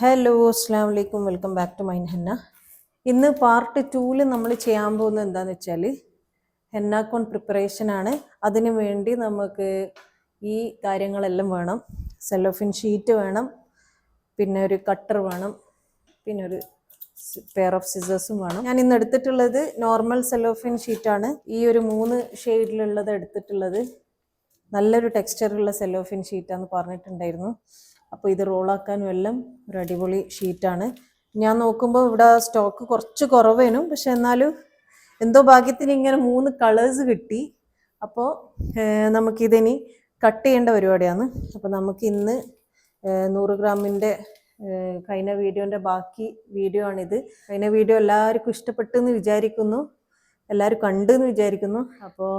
Hello അസ്സാം വലൈക്കും welcome back to mine ഹെന്ന. ഇന്ന് പാർട്ട് 2 നമ്മൾ ചെയ്യാൻ പോകുന്നത് എന്താണെന്ന് വെച്ചാൽ ഹെന്ന കോൺ പ്രിപ്പറേഷനാണ്. അതിനു വേണ്ടി നമുക്ക് ഈ കാര്യങ്ങളെല്ലാം വേണം. സെല്ലോഫിൻ ഷീറ്റ് വേണം, പിന്നെ ഒരു കട്ടർ വേണം, പിന്നെ ഒരു പെയർ ഓഫ് സിസേഴ്സും വേണം. ഞാൻ ഇന്ന് എടുത്തിട്ടുള്ളത് നോർമൽ സെല്ലോഫിൻ ഷീറ്റാണ്. ഈ ഒരു 3 ഷെയ്ഡിലുള്ളത് എടുത്തിട്ടുള്ളത്. നല്ലൊരു ടെക്സ്ചറുള്ള സെല്ലോഫിൻ ഷീറ്റാന്ന് പറഞ്ഞിട്ടുണ്ടായിരുന്നു. അപ്പോൾ ഇത് റോളാക്കാനും എല്ലാം ഒരു അടിപൊളി ഷീറ്റാണ്. ഞാൻ നോക്കുമ്പോൾ ഇവിടെ സ്റ്റോക്ക് കുറച്ച് കുറവേനും, പക്ഷെ എന്നാലും എന്തോ ഭാഗ്യത്തിന് ഇങ്ങനെ 3 കളേഴ്സ് കിട്ടി. അപ്പോൾ നമുക്കിതിനി കട്ട് ചെയ്യേണ്ട പരിപാടിയാണ്. അപ്പോൾ നമുക്ക് ഇന്ന് 100 ഗ്രാമിൻ്റെ കഴിഞ്ഞ വീഡിയോൻ്റെ ബാക്കി വീഡിയോ ആണിത്. കഴിഞ്ഞ വീഡിയോ എല്ലാവർക്കും ഇഷ്ടപ്പെട്ടെന്ന് വിചാരിക്കുന്നു, എല്ലാവരും കണ്ടെന്ന് വിചാരിക്കുന്നു. അപ്പോൾ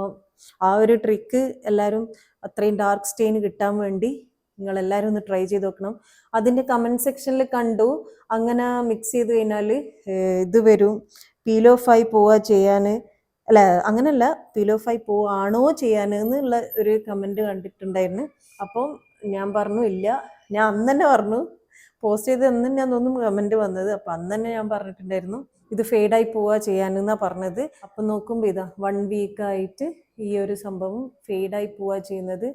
ആ ഒരു ട്രിക്ക് എല്ലാവരും അത്രയും ഡാർക്ക് സ്റ്റെയിൻ കിട്ടാൻ വേണ്ടി നിങ്ങളെല്ലാവരും ഒന്ന് ട്രൈ ചെയ്ത് നോക്കണം. അതിൻ്റെ കമൻറ്റ് സെക്ഷനിൽ കണ്ടു അങ്ങനെ മിക്സ് ചെയ്ത് കഴിഞ്ഞാൽ ഇത് വരും, പീൽ ഓഫ് ആയി പോവുക ചെയ്യാൻ, അല്ല അങ്ങനെയല്ല, പീൽ ഓഫ് ആയി പോവാണോ ചെയ്യാൻ എന്നുള്ള ഒരു കമൻറ്റ് കണ്ടിട്ടുണ്ടായിരുന്നു. അപ്പം ഞാൻ പറഞ്ഞു ഇല്ല, ഞാൻ അന്ന് തന്നെ പറഞ്ഞു, പോസ്റ്റ് ചെയ്ത് അന്ന് ഞാൻ തോന്നുന്നു കമൻറ്റ് വന്നത്. അപ്പം അന്ന് തന്നെ ഞാൻ പറഞ്ഞിട്ടുണ്ടായിരുന്നു ഇത് ഫെയ്ഡായി പോവുക ചെയ്യാനെന്നാണ് പറഞ്ഞത്. അപ്പം നോക്കുമ്പോൾ ഇതാ 1 വീക്കായിട്ട് ഈ ഒരു സംഭവം ഫെയ്ഡായി പോവുക ചെയ്യുന്നത്.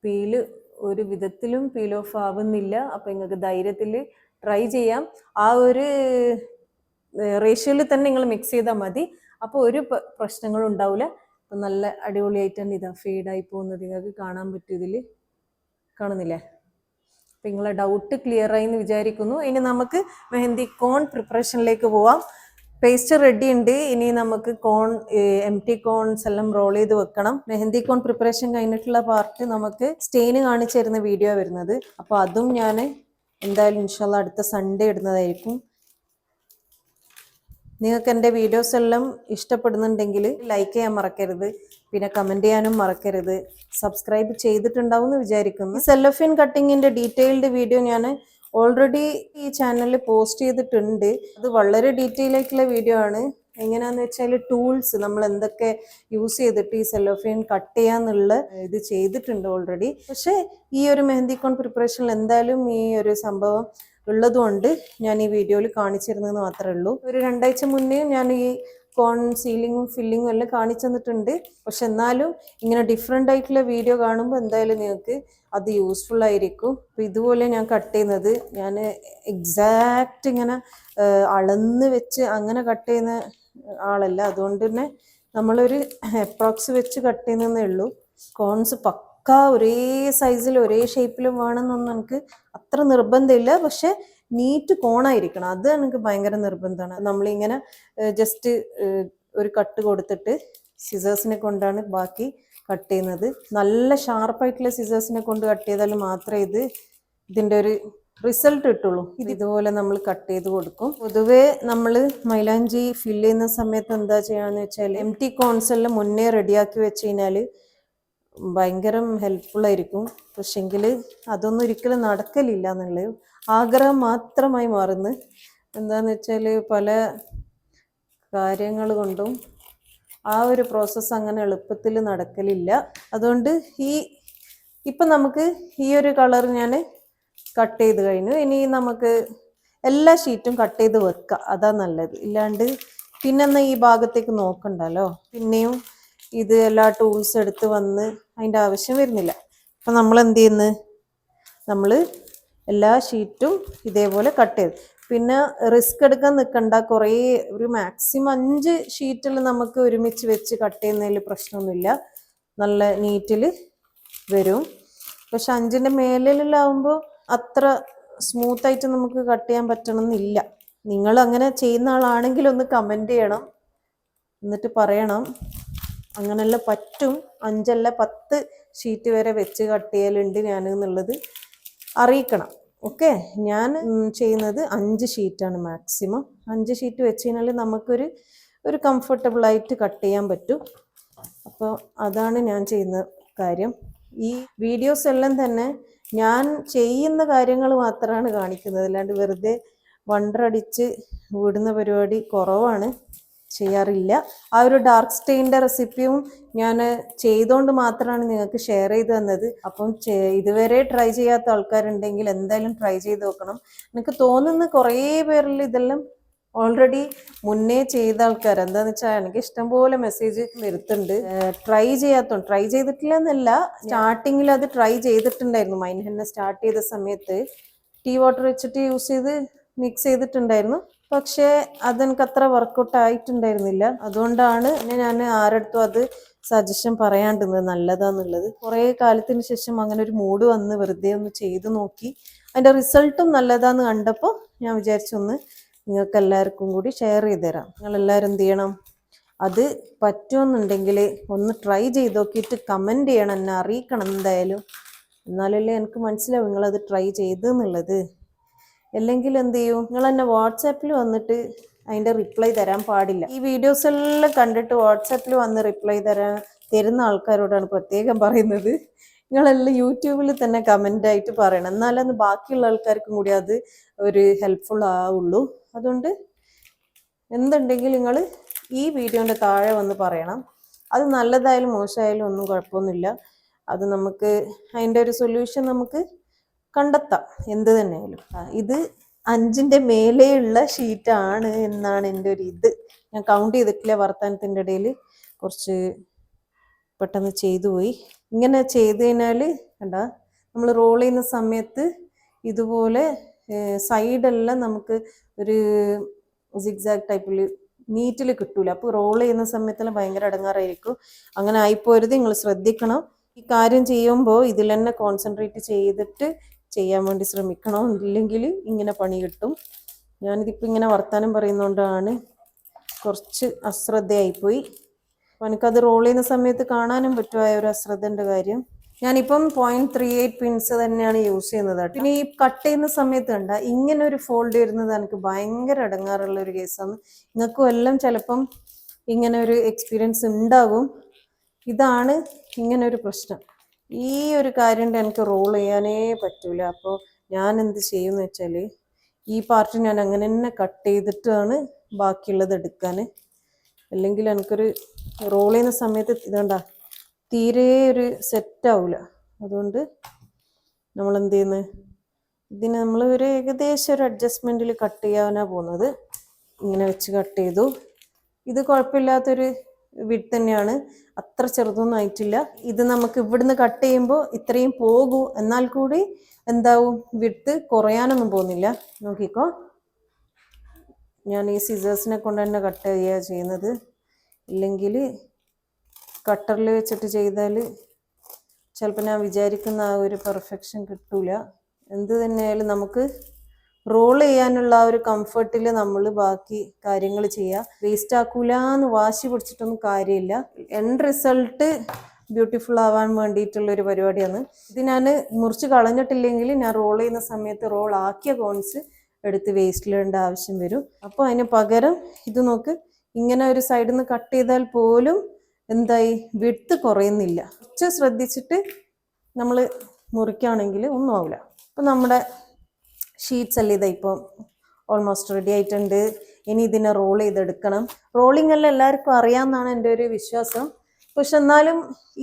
പീല് ഒരു വിധത്തിലും പീൽ ഓഫ് ആവുന്നില്ല. അപ്പോൾ നിങ്ങൾക്ക് ധൈര്യത്തിൽ ട്രൈ ചെയ്യാം. ആ ഒരു റേഷ്യോയിൽ തന്നെ നിങ്ങൾ മിക്സ് ചെയ്താൽ മതി. അപ്പോൾ ഒരു പ്രശ്നങ്ങളും ഉണ്ടാവില്ല. അപ്പം നല്ല അടിപൊളിയായിട്ടാണ് ഇതാ ഫെയ്ഡായി പോകുന്നത്. നിങ്ങൾക്ക് കാണാൻ പറ്റും, ഇതിൽ കാണുന്നില്ലേ? അപ്പം നിങ്ങളെ ഡൗട്ട് ക്ലിയർ ആയി എന്ന് വിചാരിക്കുന്നു. ഇനി നമുക്ക് മെഹന്തി കോൺ പ്രിപ്പറേഷനിലേക്ക് പോവാം. പേസ്റ്റ് റെഡി ഉണ്ട്. ഇനി നമുക്ക് കോൺ എംറ്റി കോൺസ് എല്ലാം റോൾ ചെയ്ത് വെക്കണം. മെഹന്തി കോൺ പ്രിപ്പറേഷൻ കഴിഞ്ഞിട്ടുള്ള പാർട്ട് നമുക്ക് സ്റ്റെയിന് കാണിച്ചു തരുന്ന വീഡിയോ വരുന്നത്. അപ്പോൾ അതും ഞാൻ എന്തായാലും ഇൻഷാല്ലാ അടുത്ത സൺഡേ ഇടുന്നതായിരിക്കും. നിങ്ങൾക്ക് എൻ്റെ വീഡിയോസ് എല്ലാം ഇഷ്ടപ്പെടുന്നുണ്ടെങ്കിൽ ലൈക്ക് ചെയ്യാൻ മറക്കരുത്, പിന്നെ കമൻറ്റ് ചെയ്യാനും മറക്കരുത്. സബ്സ്ക്രൈബ് ചെയ്തിട്ടുണ്ടാവും എന്ന് വിചാരിക്കുന്നു. ഈ സെല്ലോഫിൻ കട്ടിങ്ങിൻ്റെ ഡീറ്റെയിൽഡ് വീഡിയോ ഞാൻ ഓൾറെഡി ഈ ചാനലിൽ പോസ്റ്റ് ചെയ്തിട്ടുണ്ട്. അത് വളരെ ഡീറ്റെയിൽ ആയിട്ടുള്ള വീഡിയോ ആണ്. എങ്ങനെയാണെന്ന് വെച്ചാൽ ടൂൾസ് നമ്മൾ എന്തൊക്കെ യൂസ് ചെയ്തിട്ട് ഈ സെല്ലോഫിൻ കട്ട് ചെയ്യാന്നുള്ള ഇത് ചെയ്തിട്ടുണ്ട് ഓൾറെഡി. പക്ഷേ ഈ ഒരു മെഹന്തി കോൺ പ്രിപ്പറേഷനിൽ എന്തായാലും ഈ ഒരു സംഭവം ഉള്ളതുകൊണ്ട് ഞാൻ ഈ വീഡിയോയിൽ കാണിച്ചിരുന്നതെന്ന് മാത്രമേ ഉള്ളൂ. ഒരു 2 ആഴ്ച മുന്നേ ഞാൻ ഈ കോൺ സീലിങ്ങും ഫില്ലിങ്ങും എല്ലാം കാണിച്ചു തന്നിട്ടുണ്ട്. പക്ഷെ എന്നാലും ഇങ്ങനെ ഡിഫറെൻ്റ് ആയിട്ടുള്ള വീഡിയോ കാണുമ്പോൾ എന്തായാലും നിങ്ങൾക്ക് അത് യൂസ്ഫുൾ ആയിരിക്കും. അപ്പോൾ ഇതുപോലെ ഞാൻ കട്ട് ചെയ്യുന്നത് ഞാൻ എക്സാക്റ്റ് ഇങ്ങനെ അളന്ന് വെച്ച് അങ്ങനെ കട്ട് ചെയ്യുന്ന ആളല്ല. അതുകൊണ്ട് തന്നെ നമ്മളൊരു അപ്രോക്സ് വെച്ച് കട്ട് ചെയ്യുന്നതേ ഉള്ളൂ. കോൺസ് ഒരേ സൈസിൽ ഒരേ ഷേപ്പിലും വേണമെന്നൊന്നും എനിക്ക് അത്ര നിർബന്ധമില്ല. പക്ഷെ നീറ്റ് കോണായിരിക്കണം, അത് എനിക്ക് ഭയങ്കര നിർബന്ധമാണ്. നമ്മളിങ്ങനെ ജസ്റ്റ് ഒരു കട്ട് കൊടുത്തിട്ട് സിസേഴ്സിനെ കൊണ്ടാണ് ബാക്കി കട്ട് ചെയ്യുന്നത്. നല്ല ഷാർപ്പായിട്ടുള്ള സിസേഴ്സിനെ കൊണ്ട് കട്ട് ചെയ്താൽ മാത്രമേ ഇതിൻ്റെ ഒരു റിസൾട്ട് കിട്ടുള്ളൂ. ഇതുപോലെ നമ്മൾ കട്ട് ചെയ്ത് കൊടുക്കും. പൊതുവേ നമ്മൾ മൈലാഞ്ചി ഫില്ല് ചെയ്യുന്ന സമയത്ത് എന്താ ചെയ്യാന്ന് വെച്ചാൽ എംറ്റി കോൺസ് എല്ലാം മുന്നേ റെഡിയാക്കി വെച്ച് കഴിഞ്ഞാൽ ഭയങ്കര ഹെൽപ്ഫുള്ളായിരിക്കും. പക്ഷെങ്കിൽ അതൊന്നും ഒരിക്കലും നടക്കലില്ല എന്നുള്ളത് ആഗ്രഹം മാത്രമായി മാറുന്നു. എന്താണെന്ന് വെച്ചാൽ പല കാര്യങ്ങൾ കൊണ്ടും ആ ഒരു പ്രോസസ്സ് അങ്ങനെ എളുപ്പത്തിൽ നടക്കലില്ല. അതുകൊണ്ട് ഇപ്പം നമുക്ക് ഈ ഒരു കളർ ഞാൻ കട്ട് ചെയ്ത് കഴിഞ്ഞു. ഇനി നമുക്ക് എല്ലാ ഷീറ്റും കട്ട് ചെയ്ത് വെക്കുക, അതാ നല്ലത്. ഇല്ലാണ്ട് പിന്നെ ഈ ഭാഗത്തേക്ക് നോക്കണ്ടല്ലോ, പിന്നെയും ഇത് എല്ലാ ടൂൾസ് എടുത്ത് വന്ന് അതിൻ്റെ ആവശ്യം വരുന്നില്ല. അപ്പം നമ്മൾ എന്ത് ചെയ്യുന്നു, നമ്മൾ എല്ലാ ഷീറ്റും ഇതേപോലെ കട്ട് ചെയ്ത്, പിന്നെ റിസ്ക് എടുക്കാൻ നിൽക്കണ്ട. കുറേ ഒരു മാക്സിമം 5 ഷീറ്റിൽ നമുക്ക് ഒരുമിച്ച് വെച്ച് കട്ട് ചെയ്യുന്നതിൽ പ്രശ്നമൊന്നുമില്ല, നല്ല നീറ്റിൽ വരും. പക്ഷെ 5ൻ്റെ മേലിലാവുമ്പോൾ അത്ര സ്മൂത്തായിട്ട് നമുക്ക് കട്ട് ചെയ്യാൻ പറ്റണമെന്നില്ല. നിങ്ങൾ അങ്ങനെ ചെയ്യുന്ന ആളാണെങ്കിൽ ഒന്ന് കമൻറ്റ് ചെയ്യണം, എന്നിട്ട് പറയണം അങ്ങനെയല്ല പറ്റും, 5 അല്ല 10 ഷീറ്റ് വരെ വെച്ച് കട്ട് ചെയ്യലുണ്ട് ഞാൻ എന്നുള്ളത് അറിയിക്കണം. ഓക്കെ, ഞാൻ ചെയ്യുന്നത് 5 ഷീറ്റാണ് മാക്സിമം. 5 ഷീറ്റ് വെച്ച് കഴിഞ്ഞാൽ നമുക്കൊരു കംഫർട്ടബിളായിട്ട് കട്ട് ചെയ്യാൻ പറ്റും. അപ്പോൾ അതാണ് ഞാൻ ചെയ്യുന്ന കാര്യം. ഈ വീഡിയോസ് എല്ലാം തന്നെ ഞാൻ ചെയ്യുന്ന കാര്യങ്ങൾ മാത്രമാണ് കാണിക്കുന്നത്, അല്ലാണ്ട് വെറുതെ വണ്ടറടിച്ച് വിടുന്ന പരിപാടി കുറവാണ്. ചെയ്യാറില്ല. ആ ഒരു ഡാർക്ക് സ്റ്റെയിൻ്റെ റെസിപ്പിയും ഞാൻ ചെയ്തുകൊണ്ട് മാത്രമാണ് നിങ്ങൾക്ക് ഷെയർ ചെയ്ത് തന്നത്. അപ്പം ഇതുവരെ ട്രൈ ചെയ്യാത്ത ആൾക്കാരുണ്ടെങ്കിൽ എന്തായാലും ട്രൈ ചെയ്ത് നോക്കണം. എനിക്ക് തോന്നുന്ന കുറേ പേരിൽ ഇതെല്ലാം ഓൾറെഡി മുന്നേ ചെയ്ത ആൾക്കാർ എന്താന്ന് വെച്ചാൽ എനിക്ക് ഇഷ്ടംപോലെ മെസ്സേജ് വരുത്തുന്നുണ്ട്. ട്രൈ ചെയ്തിട്ടില്ല എന്നല്ല, സ്റ്റാർട്ടിങ്ങിൽ അത് ട്രൈ ചെയ്തിട്ടുണ്ടായിരുന്നു. മൈൻഡ് ഹെന്ന സ്റ്റാർട്ട് ചെയ്ത സമയത്ത് ടീ വാട്ടർ വെച്ചിട്ട് യൂസ് ചെയ്ത് മിക്സ് ചെയ്തിട്ടുണ്ടായിരുന്നു. പക്ഷേ അതെനിക്ക് അത്ര വർക്കൗട്ട് ആയിട്ടുണ്ടായിരുന്നില്ല. അതുകൊണ്ടാണ് ഞാൻ ആരടുത്തും അത് സജഷൻ പറയാണ്ടിരുന്നത് നല്ലതാന്നുള്ളത്. കുറേ കാലത്തിന് ശേഷം അങ്ങനെ ഒരു മൂഡ് വന്ന് വെറുതെ ഒന്ന് ചെയ്ത് നോക്കി. അതിൻ്റെ റിസൾട്ടും നല്ലതാന്ന് കണ്ടപ്പോൾ ഞാൻ വിചാരിച്ചൊന്ന് നിങ്ങൾക്ക് എല്ലാവർക്കും കൂടി ഷെയർ ചെയ്ത് തരാം. നിങ്ങളെല്ലാവരും എന്ത് ചെയ്യണം, അത് പറ്റുമെന്നുണ്ടെങ്കിൽ ഒന്ന് ട്രൈ ചെയ്ത് നോക്കിയിട്ട് കമൻറ്റ് ചെയ്യണം, എന്നെ അറിയിക്കണം എന്തായാലും. എന്നാലല്ലേ എനിക്ക് മനസ്സിലാവും നിങ്ങളത് ട്രൈ ചെയ്തെന്നുള്ളത്. അല്ലെങ്കിൽ എന്ത് ചെയ്യും, നിങ്ങൾ എന്നെ വാട്സാപ്പിൽ വന്നിട്ട് അതിൻ്റെ റിപ്ലൈ തരാൻ പാടില്ല. ഈ വീഡിയോസ് എല്ലാം കണ്ടിട്ട് വാട്സാപ്പിൽ വന്ന് റിപ്ലൈ തരുന്ന ആൾക്കാരോടാണ് പ്രത്യേകം പറയുന്നത്. നിങ്ങളെല്ലാം യൂട്യൂബിൽ തന്നെ കമൻ്റായിട്ട് പറയണം, എന്നാലത് ബാക്കിയുള്ള ആൾക്കാർക്കും കൂടി അത് ഒരു ഹെൽപ്ഫുൾ ആവുള്ളൂ. അതുകൊണ്ട് എന്തുണ്ടെങ്കിൽ നിങ്ങൾ ഈ വീഡിയോൻ്റെ താഴെ വന്ന് പറയണം. അത് നല്ലതായാലും മോശമായാലും ഒന്നും കുഴപ്പമൊന്നുമില്ല. അത് നമുക്ക് അതിൻ്റെ ഒരു സൊല്യൂഷൻ നമുക്ക് കണ്ടെത്താം എന്ത് തന്നെയായാലും. ഇത് 5ൻ്റെ മേലെയുള്ള ഷീറ്റാണ് എന്നാണ് എൻ്റെ ഒരു ഇത്. ഞാൻ കൗണ്ട് ചെയ്തിട്ടില്ല, വർത്തമാനത്തിൻ്റെ ഇടയിൽ കുറച്ച് പെട്ടെന്ന് ചെയ്തു പോയി. ഇങ്ങനെ ചെയ്ത് കഴിഞ്ഞാൽ കണ്ടാ നമ്മൾ റോൾ ചെയ്യുന്ന സമയത്ത് ഇതുപോലെ സൈഡെല്ലാം നമുക്ക് ഒരു സിഗ്സാഗ് ടൈപ്പിൽ നീറ്റിൽ കിട്ടൂല. അപ്പോൾ റോൾ ചെയ്യുന്ന സമയത്തെല്ലാം ഭയങ്കര ഇടങ്ങാറായിരിക്കും. അങ്ങനെ ആയിപ്പോരുത്, നിങ്ങൾ ശ്രദ്ധിക്കണം. ഈ കാര്യം ചെയ്യുമ്പോൾ ഇതിൽ തന്നെ കോൺസെൻട്രേറ്റ് ചെയ്തിട്ട് ചെയ്യാൻ വേണ്ടി ശ്രമിക്കണം. ഇല്ലെങ്കിൽ ഇങ്ങനെ പണി കിട്ടും. ഞാനിതിപ്പോൾ ഇങ്ങനെ വർത്താനം പറയുന്നതുകൊണ്ടാണ് കുറച്ച് അശ്രദ്ധയായിപ്പോയി. അപ്പോൾ എനിക്കത് റോൾ ചെയ്യുന്ന സമയത്ത് കാണാനും പറ്റുമായ ഒരു അശ്രദ്ധൻ്റെ കാര്യം. ഞാനിപ്പം 0.38 പിൻസ് തന്നെയാണ് യൂസ് ചെയ്യുന്നത്. പിന്നെ ഈ കട്ട് ചെയ്യുന്ന സമയത്ത് കണ്ട ഇങ്ങനെ ഒരു ഫോൾഡ് വരുന്നത് എനിക്ക് ഭയങ്കര ഇടങ്ങാറുള്ള ഒരു കേസാണ്. നിങ്ങൾക്കും എല്ലാം ചിലപ്പം ഇങ്ങനെ ഒരു എക്സ്പീരിയൻസ് ഉണ്ടാകും. ഇതാണ് ഇങ്ങനെ ഒരു പ്രശ്നം. ഈ ഒരു കാര്യം എനിക്ക് റോൾ ചെയ്യാനേ പറ്റൂല. അപ്പോൾ ഞാൻ എന്ത് ചെയ്യുമെന്ന് വെച്ചാൽ ഈ പാർട്ട് ഞാൻ അങ്ങനെ തന്നെ കട്ട് ചെയ്തിട്ടാണ് ബാക്കിയുള്ളത് എടുക്കാൻ. അല്ലെങ്കിൽ എനിക്കൊരു റോൾ ചെയ്യുന്ന സമയത്ത് ഇതുകൊണ്ട തീരെ ഒരു സെറ്റാവില്ല. അതുകൊണ്ട് നമ്മൾ എന്ത് ചെയ്യുന്നത്, ഇതിന് നമ്മൾ ഒരു ഏകദേശം ഒരു അഡ്ജസ്റ്റ്മെൻറ്റിൽ കട്ട് ചെയ്യാനാണ് പോകുന്നത്. ഇങ്ങനെ വെച്ച് കട്ട് ചെയ്തു. ഇത് കുഴപ്പമില്ലാത്തൊരു വിഡ്ത്ത് തന്നെയാണ്, അത്ര ചെറുതൊന്നും ആയിട്ടില്ല. ഇത് നമുക്ക് ഇവിടുന്ന് കട്ട് ചെയ്യുമ്പോൾ ഇത്രയും പോകൂ, എന്നാൽ കൂടി എന്താവും വിഡ്ത്ത് കുറയാനൊന്നും പോകുന്നില്ല. നോക്കിക്കോ, ഞാൻ ഈ സിസേഴ്സിനെ കൊണ്ട് തന്നെ കട്ട് ചെയ്യുക ചെയ്യുന്നത്. ഇല്ലെങ്കിൽ കട്ടറിൽ വെച്ചിട്ട് ചെയ്താൽ ചിലപ്പോൾ ഞാൻ വിചാരിക്കുന്ന ആ ഒരു പെർഫെക്ഷൻ കിട്ടൂല. എന്ത് തന്നെയായാലും നമുക്ക് റോൾ ചെയ്യാനുള്ള ആ ഒരു കംഫർട്ടിൽ നമ്മൾ ബാക്കി കാര്യങ്ങൾ ചെയ്യുക. വേസ്റ്റ് ആക്കൂല എന്ന് വാശി പിടിച്ചിട്ടൊന്നും കാര്യമില്ല. എൻഡ് റിസൾട്ട് ബ്യൂട്ടിഫുൾ ആവാൻ വേണ്ടിയിട്ടുള്ളൊരു പരിപാടിയാണ് ഇത്. ഞാൻ മുറിച്ച് കളഞ്ഞിട്ടില്ലെങ്കിൽ ഞാൻ റോൾ ചെയ്യുന്ന സമയത്ത് റോൾ ആക്കിയ കോൺസ് എടുത്ത് വേസ്റ്റിലിടേണ്ട ആവശ്യം വരും. അപ്പോൾ അതിന് പകരം ഇത് നോക്ക്, ഇങ്ങനെ ഒരു സൈഡിൽ നിന്ന് കട്ട് ചെയ്താൽ പോലും എന്തായി വിഡ്ത്ത് കുറയുന്നില്ല. കുറച്ച് ശ്രദ്ധിച്ചിട്ട് നമ്മൾ മുറിക്കുകയാണെങ്കിൽ ഒന്നും ആവില്ല. അപ്പോൾ നമ്മുടെ ഷീറ്റ്സ് അല്ലേ ഇതാ ഇപ്പോൾ ഓൾമോസ്റ്റ് റെഡി ആയിട്ടുണ്ട്. ഇനി ഇതിനെ റോൾ ചെയ്തെടുക്കണം. റോളിംഗ് എല്ലാം എല്ലാവർക്കും അറിയാമെന്നാണ് എൻ്റെ ഒരു വിശ്വാസം. പക്ഷെ എന്നാലും